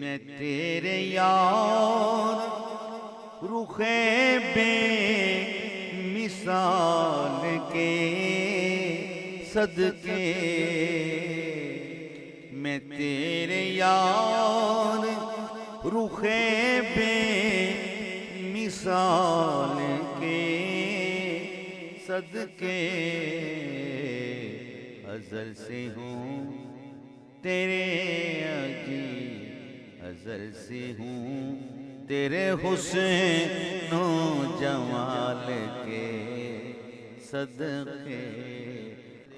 میں تیرے یار رخ بے مثال کے صدقے، میں تیرے یار رخ بے مثال کے صدقے، ازل سے ہوں تیرے عجیب، ازل سے ہوں تیرے حسن و جمال کے صدقے،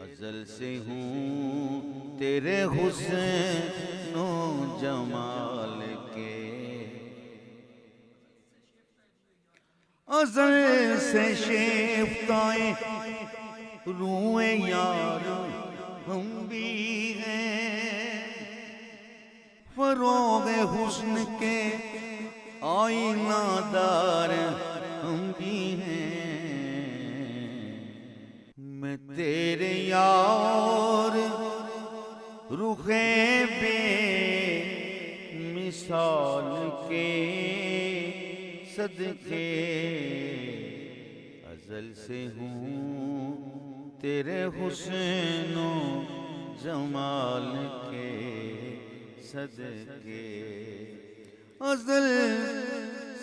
ازل سے ہوں تیرے حسن و جمال کے، ازل سے شیفتائے روئے یار ہم بھی ہیں، فروغ حسن کے آئینہ دار ہم بھی ہیں، میں تیرے یار رخ بے مثال کے صدقے، ازل سے ہوں تیرے حسن و جمال کے صدقے، ازل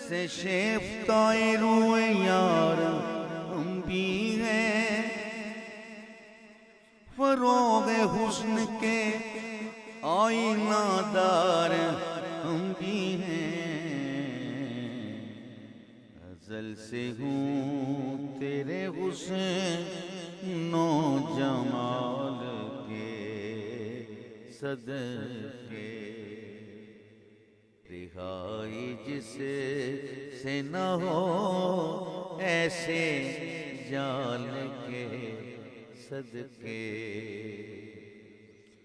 سے شیفتائے روئے یار ہم بھی ہیں، فروغ حسن کے آئینہ دار ہم بھی ہیں، ازل سے ہوں تیرے حسن و جمال کے صدقے، رہائی جس سے نہ ہو ایسے جال کے صدقے۔